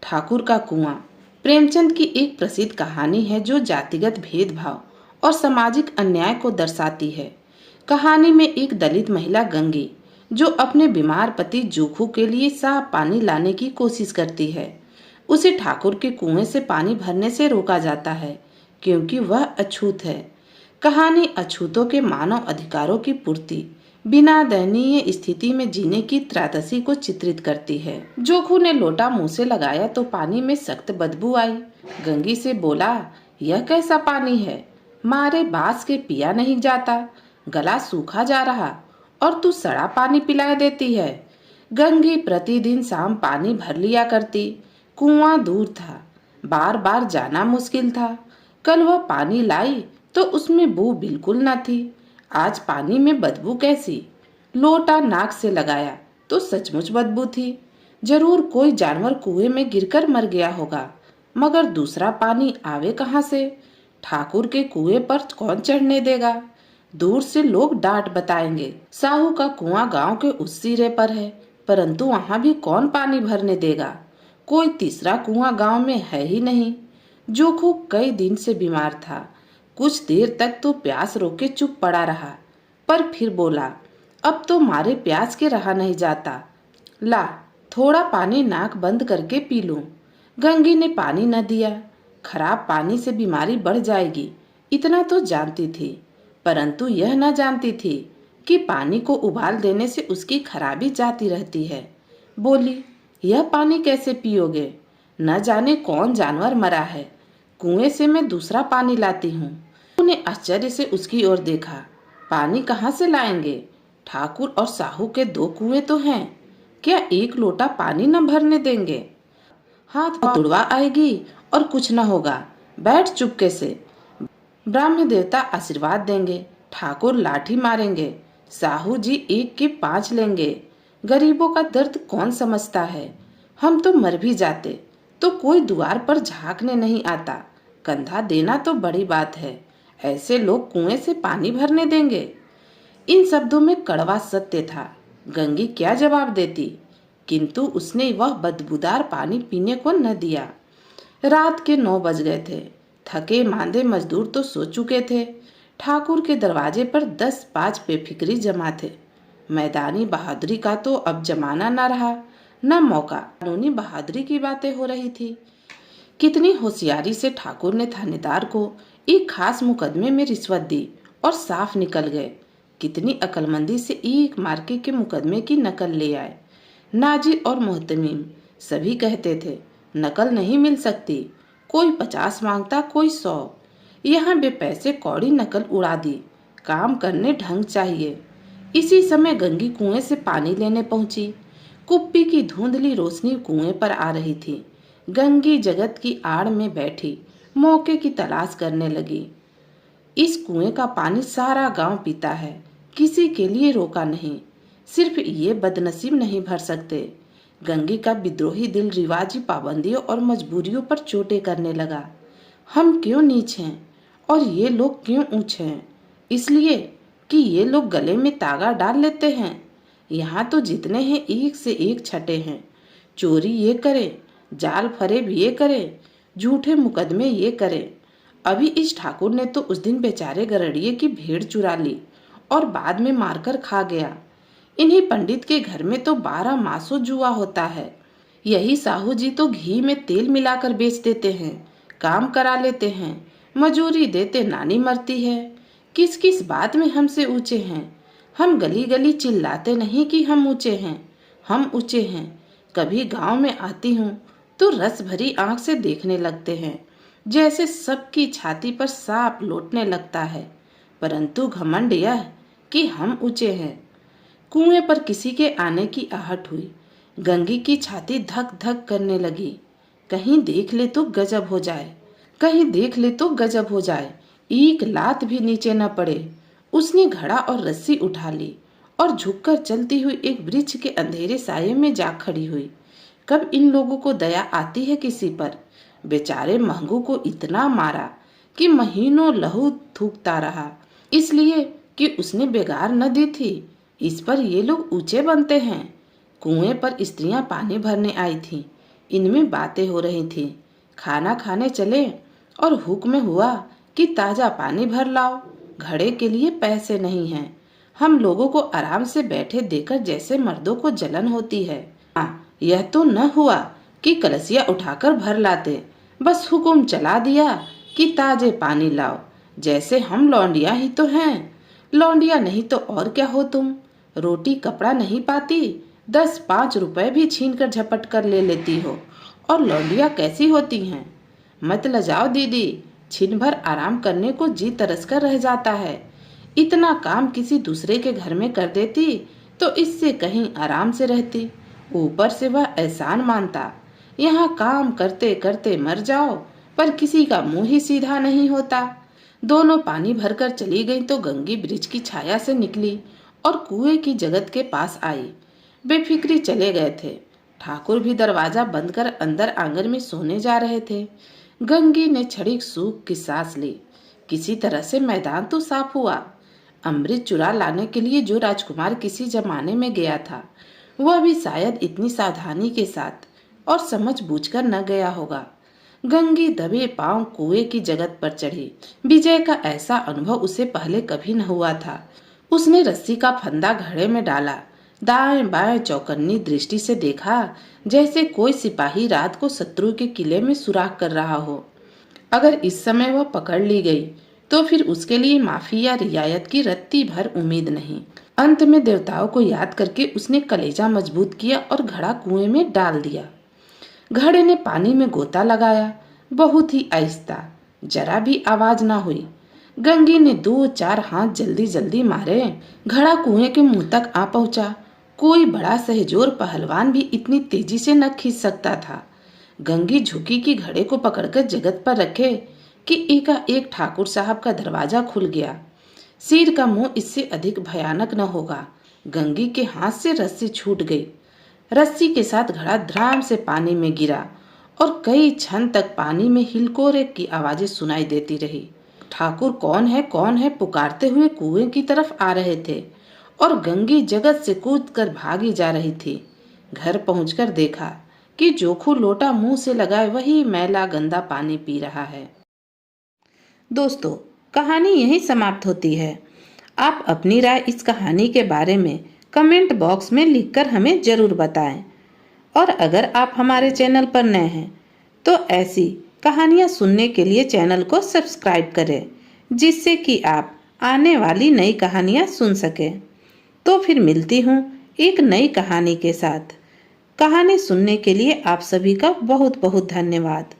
ठाकुर का कुआं प्रेमचंद की एक प्रसिद्ध कहानी है जो जातिगत भेदभाव और सामाजिक अन्याय को दर्शाती है। कहानी में एक दलित महिला गंगी जो अपने बीमार पति जोखू के लिए साफ पानी लाने की कोशिश करती है, उसे ठाकुर के कुएं से पानी भरने से रोका जाता है क्योंकि वह अछूत है। कहानी अछूतों के मानव अधिकारों की पूर्ति बिना दयनीय स्थिति में जीने की त्रासदी को चित्रित करती है। जोखू ने लोटा मुंह से लगाया तो पानी में सख्त बदबू आई। गंगी से बोला, यह कैसा पानी है? मारे बांस के पिया नहीं जाता, गला सूखा जा रहा और तू सड़ा पानी पिलाए देती है। गंगी प्रतिदिन शाम पानी भर लिया करती। कुआं दूर था, बार बार जाना मुश्किल था। कल वह पानी लाई तो उसमें बू बिल्कुल न थी। आज पानी में बदबू कैसी? लोटा नाक से लगाया तो सचमुच बदबू थी। जरूर कोई जानवर कुएं में गिरकर मर गया होगा, मगर दूसरा पानी आवे कहाँ से? ठाकुर के कुएं पर कौन चढ़ने देगा? दूर से लोग डांट बताएंगे। साहू का कुआं गांव के उस सिरे पर है, परंतु वहां भी कौन पानी भरने देगा? कोई तीसरा कुआं गांव में है ही नहीं। जोखू कई दिन से बीमार था। कुछ देर तक तो प्यास रोके चुप पड़ा रहा, पर फिर बोला, अब तो मारे प्यास के रहा नहीं जाता। ला थोड़ा पानी नाक बंद करके पी लूं। गंगी ने पानी न दिया। खराब पानी से बीमारी बढ़ जाएगी, इतना तो जानती थी, परंतु यह न जानती थी कि पानी को उबाल देने से उसकी खराबी जाती रहती है। बोली, यह पानी कैसे पियोगे? न जाने कौन जानवर मरा है। कुएं से मैं दूसरा पानी लाती हूँ। उन्हें आश्चर्य से उसकी ओर देखा। पानी कहाँ से लाएंगे? ठाकुर और साहू के दो कुएं तो हैं, क्या एक लोटा पानी न भरने देंगे? हाथ तुड़वा आएगी और कुछ न होगा, बैठ चुपके से। ब्रह्म देवता आशीर्वाद देंगे, ठाकुर लाठी मारेंगे, साहू जी 1 के 5 लेंगे। गरीबों का दर्द कौन समझता है? हम तो मर भी जाते तो कोई द्वार पर झांकने नहीं आता। कंधा देना तो बड़ी बात है, ऐसे लोग कुएं से पानी भरने देंगे? इन शब्दों में कड़वा सत्य था। गंगी क्या जवाब देती? किंतु उसने वह बदबूदार पानी पीने को न दिया। रात के 9 बज गए थे। थके मांदे मजदूर तो सो चुके थे। ठाकुर के दरवाजे पर 10-5 बेफिक्री जमा थे। मैदानी बहादुरी का तो अब जमाना न रहा, न मौका। कानूनी बहादुरी की बातें हो रही थी। कितनी होशियारी से ठाकुर ने थानेदार को एक खास मुकदमे में रिश्वत दी और साफ निकल गए। कितनी अकलमंदी से एक मार्के के मुकदमे की नकल ले आए। नाजिर और मोहतमीम सभी कहते थे, नकल नहीं मिल सकती। कोई 50 मांगता, कोई 100। यहाँ बेपैसे कौड़ी नकल उड़ा दी। काम करने ढंग चाहिए। इसी समय गंगी कुएं से पानी लेने पहुंची। कुप्पी की धुंधली रोशनी कुएं पर आ रही थी। गंगी जगत की आड़ में बैठी मौके की तलाश करने लगी। इस कुएं का पानी सारा गांव पीता है, किसी के लिए रोका नहीं। सिर्फ ये बदनसीब नहीं भर सकते। गंगी का विद्रोही दिल रिवाजी पाबंदियों और मजबूरियों पर चोटें करने लगा। हम क्यों नीच हैं और ये लोग क्यों ऊंच हैं? इसलिए कि ये लोग गले में तागा डाल लेते हैं। यहाँ तो जितने हैं एक से एक छठे हैं। चोरी ये करे, जाल फरेब ये करे, झूठे मुकदमे ये करे। अभी इस ठाकुर ने तो उस दिन बेचारे गरड़िए की भेड़ चुरा ली और बाद में मारकर खा गया। इन्हीं पंडित के घर में तो 12 मासों जुआ होता है। यही साहू जी तो घी में तेल मिलाकर बेच देते हैं, काम करा लेते हैं, मजूरी देते नानी मरती है। किस किस बात में हमसे ऊंचे हैं? हम गली गली चिल्लाते नहीं कि हम ऊंचे हैं, हम ऊंचे हैं। कभी गांव में आती हूँ तो रस भरी आंख से देखने लगते हैं, जैसे सबकी छाती पर सांप लौटने लगता है। परंतु घमंड यह कि हम ऊंचे हैं। कुएं पर किसी के आने की आहट हुई। गंगी की छाती धक धक करने लगी। कहीं देख ले तो गजब हो जाए, कहीं देख ले तो गजब हो जाए। एक लात भी नीचे न पड़े। उसने घड़ा और रस्सी उठा ली और झुककर चलती हुई एक वृक्ष के अंधेरे साये में जा खड़ी हुई। कब इन लोगों को दया आती है किसी पर? बेचारे महंगू को इतना मारा कि महीनों लहू थूकता रहा, इसलिए कि उसने बेगार न दी थी। इस पर ये लोग ऊंचे बनते हैं। कुएं पर स्त्रियां पानी भरने आई थीं। इनमें बातें हो रही थी। खाना खाने चले और हुक्म हुआ कि ताजा पानी भर लाओ, घड़े के लिए पैसे नहीं हैं। हम लोगों को आराम से बैठे देकर जैसे मर्दों को जलन होती है। यह तो न हुआ कि कलसिया उठाकर भर लाते, बस हुक्म चला दिया कि ताजे पानी लाओ, जैसे हम लौंडिया ही तो हैं। लौंडिया नहीं तो और क्या हो तुम? रोटी कपड़ा नहीं पाती, 10-5 रुपए भी छीन कर झपट कर ले लेती हो, और लौंडिया कैसी होती हैं? मत लजाओ दीदी, छिन भर आराम करने को जी तरस कर रह जाता है। इतना काम किसी दूसरे के घर में कर देती तो इससे कहीं आराम से रहती। ऊपर से वह एहसान मानता। यहाँ काम करते करते मर जाओ, पर किसी का मुंह ही सीधा नहीं होता। दोनों पानी भरकर चली गई तो गंगी ब्रिज की छाया से निकली और कुएं की जगत के पास आई। बेफिक्री चले गए थे। ठाकुर भी दरवाजा बंद कर अंदर आंगन में सोने जा रहे थे। गंगी ने क्षणिक सूख की सांस ली। किसी तरह से मैदान तो साफ हुआ। अमृत चुरा लाने के लिए जो राजकुमार किसी जमाने में गया था, वह भी शायद इतनी सावधानी के साथ और समझ बूझकर न गया होगा। गंगी दबे पांव कुएं की जगत पर चढ़ी। विजय का ऐसा अनुभव उसे पहले कभी न हुआ था। उसने रस्सी का फंदा घड़े में डाला, दाएं बाएं चौकन्नी दृष्टि से देखा, जैसे कोई सिपाही रात को शत्रु के किले में सुराख कर रहा हो। अगर इस समय वह पकड़ ली गई तो फिर उसके लिए माफी या रियायत की रत्ती भर उम्मीद नहीं। अंत में देवताओं को याद करके उसने कलेजा मजबूत किया और घड़ा कुएं में डाल दिया। घड़े ने पानी में गोता लगाया, बहुत ही आहिस्ता, जरा भी आवाज ना हुई। गंगी ने 2-4 हाथ जल्दी जल्दी मारे, घड़ा कुएं के मुंह तक आ पहुंचा। कोई बड़ा सहजोर पहलवान भी इतनी तेजी से न खींच सकता था। गंगी झुकी कि घड़े को पकड़कर जगत पर रखे कि एकाएक ठाकुर साहब का दरवाजा खुल गया। सिर का मुंह इससे अधिक भयानक न होगा। गंगी के हाथ से रस्सी छूट गई। रस्सी के साथ घड़ा धड़ाम से पानी में गिरा और कई क्षण तक पानी में हिलकोरे की आवाजें सुनाई देती रही। ठाकुर कौन है पुकारते हुए कुएं की तरफ आ रहे थे और गंगी जगत से कूदकर भागी जा रही थी। घर पहुंचकर देखा कि जोखू लोटा मुंह से लगाए वही मैला गंदा पानी पी रहा है। दोस्तों, कहानी यहीं समाप्त होती है। आप अपनी राय इस कहानी के बारे में कमेंट बॉक्स में लिखकर हमें जरूर बताएं। और अगर आप हमारे चैनल पर नए हैं तो ऐसी कहानियां सुनने के लिए चैनल को सब्सक्राइब करें, जिससे कि आप आने वाली नई कहानियां सुन सकें। तो फिर मिलती हूँ एक नई कहानी के साथ। कहानी सुनने के लिए आप सभी का बहुत बहुत धन्यवाद।